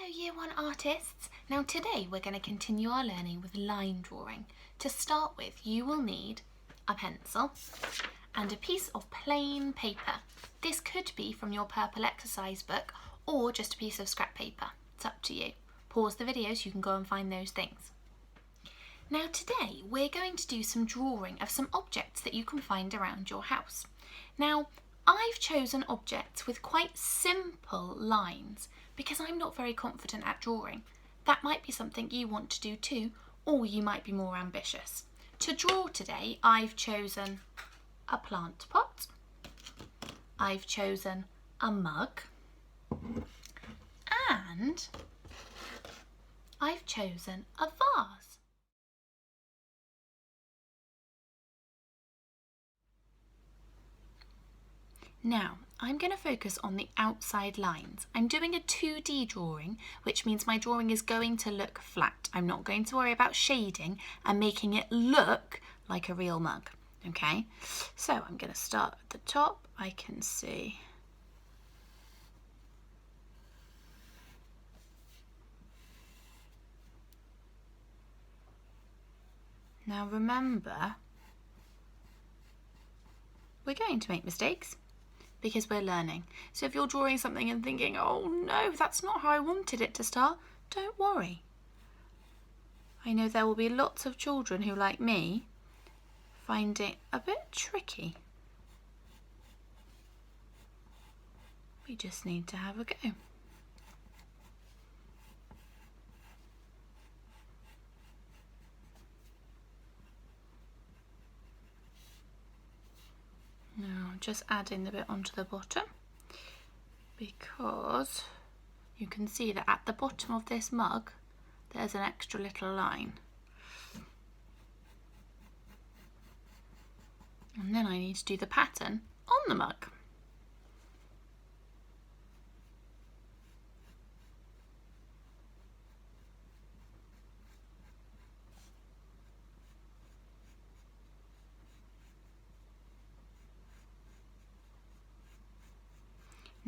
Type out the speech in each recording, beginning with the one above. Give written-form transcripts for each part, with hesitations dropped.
Hello Year 1 artists! Now today we're going to continue our learning with line drawing. To start with, you will need a pencil and a piece of plain paper. This could be from your purple exercise book or just a piece of scrap paper. It's up to you. Pause the video so you can go and find those things. Now today we're going to do some drawing of some objects that you can find around your house. Now I've chosen objects with quite simple lines because I'm not very confident at drawing. That might be something you want to do too, or you might be more ambitious. To draw today, I've chosen a plant pot, I've chosen a mug, and I've chosen a vase. Now, I'm going to focus on the outside lines. I'm doing a 2D drawing, which means my drawing is going to look flat. I'm not going to worry about shading and making it look like a real mug, okay? So I'm going to start at the top. I can see now remember, we're going to make mistakes because we're learning. So if you're drawing something and thinking, oh no, that's not how I wanted it to start, don't worry. I know there will be lots of children who, like me, find it a bit tricky. We just need to have a go. Now just adding the bit onto the bottom because you can see that at the bottom of this mug there's an extra little line. And then I need to do the pattern on the mug.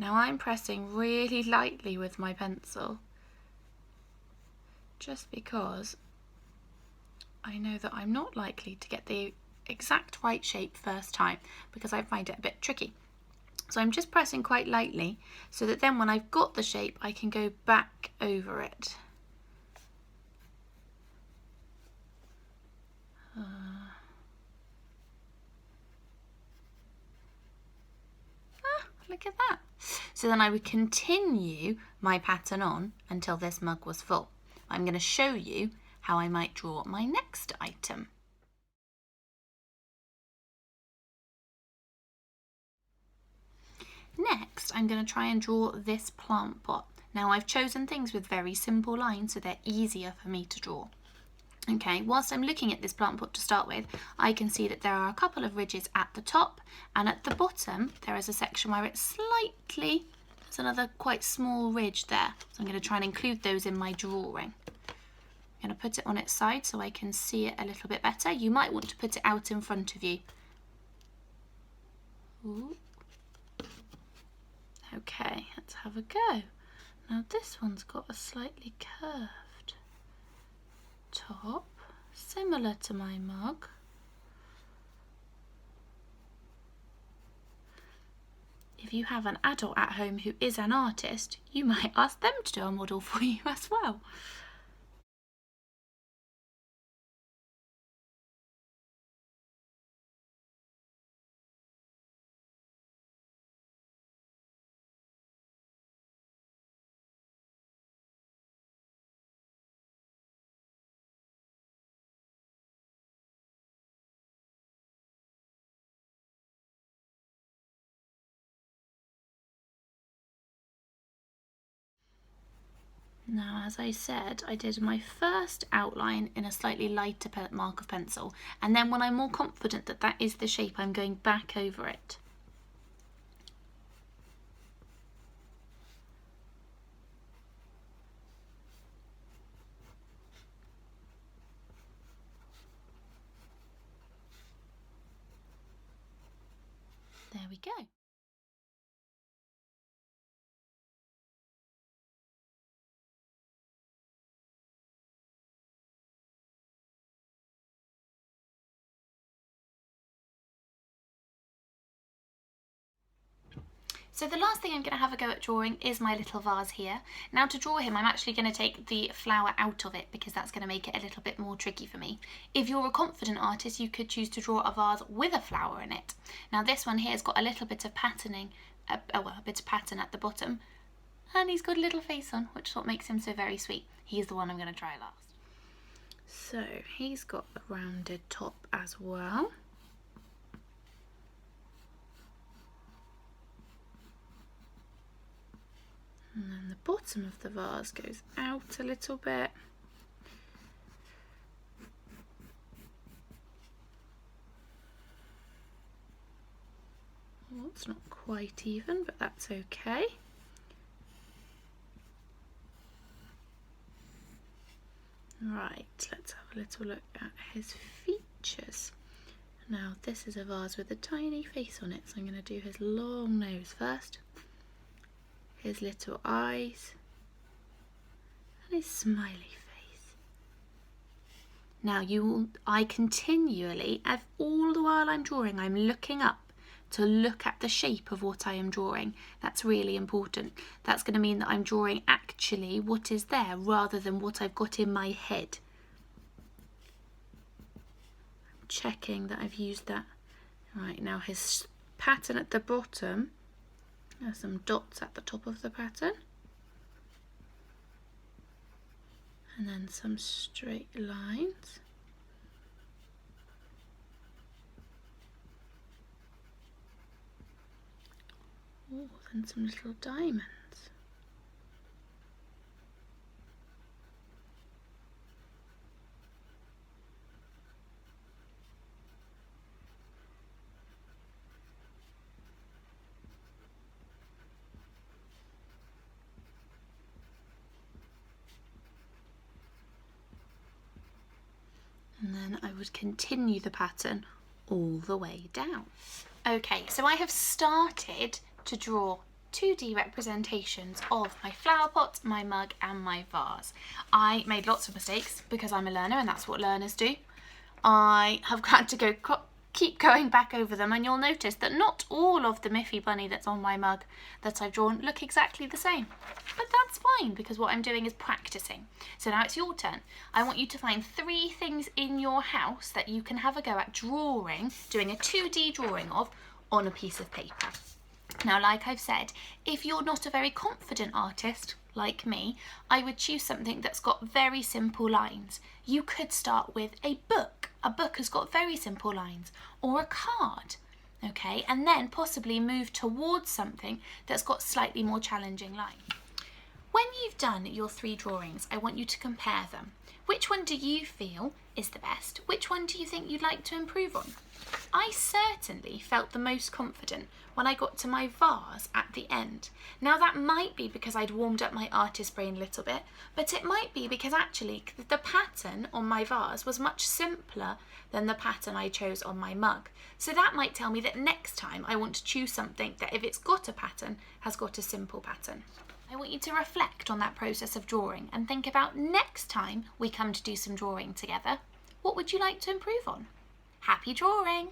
Now I'm pressing really lightly with my pencil just because I know that I'm not likely to get the exact right shape first time because I find it a bit tricky. So I'm just pressing quite lightly so that then when I've got the shape I can go back over it. Look at that. So then I would continue my pattern on until this mug was full. I'm going to show you how I might draw my next item. Next, I'm going to try and draw this plant pot. Now I've chosen things with very simple lines so they're easier for me to draw. Okay, whilst I'm looking at this plant pot to start with, I can see that there are a couple of ridges at the top and at the bottom there is a section where it's slightly, there's another quite small ridge there. So I'm going to try and include those in my drawing. I'm going to put it on its side so I can see it a little bit better. You might want to put it out in front of you. Ooh. Okay, let's have a go. Now this one's got a slightly curved top, similar to my mug. If you have an adult at home who is an artist, you might ask them to do a model for you as well. Now, as I said, I did my first outline in a slightly lighter mark of pencil, and then when I'm more confident that that is the shape, I'm going back over it. There we go. So the last thing I'm going to have a go at drawing is my little vase here. Now to draw him, I'm actually going to take the flower out of it because that's going to make it a little bit more tricky for me. If you're a confident artist, you could choose to draw a vase with a flower in it. Now this one here has got a little bit of patterning, a bit of pattern at the bottom, and he's got a little face on, which is what makes him so very sweet. He's the one I'm going to try last. So he's got a rounded top as well. And then the bottom of the vase goes out a little bit. Well, it's not quite even, but that's okay. Right, let's have a little look at his features. Now this is a vase with a tiny face on it, so I'm going to do his long nose first. His little eyes, and his smiley face. Now I continually, all the while I'm drawing, I'm looking up to look at the shape of what I am drawing. That's really important. That's going to mean that I'm drawing actually what is there rather than what I've got in my head. I'm checking that I've used that. Right, now his pattern at the bottom. There's some dots at the top of the pattern, and then some straight lines. Oh, then some little diamonds. And then I would continue the pattern all the way down. Okay, so I have started to draw 2D representations of my flower pot, my mug and my vase. I made lots of mistakes because I'm a learner and that's what learners do. I have had to keep going back over them, and you'll notice that not all of the Miffy bunny that's on my mug that I've drawn look exactly the same. But that's fine because what I'm doing is practicing. So now it's your turn. I want you to find 3 things in your house that you can have a go at drawing, doing a 2D drawing of on a piece of paper. Now, like I've said, if you're not a very confident artist, like me, I would choose something that's got very simple lines. You could start with a book. A book has got very simple lines, or a card, okay? And then possibly move towards something that's got slightly more challenging lines. When you've done your 3 drawings, I want you to compare them. Which one do you feel is the best? Which one do you think you'd like to improve on? I certainly felt the most confident when I got to my vase at the end. Now that might be because I'd warmed up my artist brain a little bit, but it might be because actually the pattern on my vase was much simpler than the pattern I chose on my mug. So that might tell me that next time I want to choose something that, if it's got a pattern, has got a simple pattern. I want you to reflect on that process of drawing and think about next time we come to do some drawing together, what would you like to improve on? Happy drawing!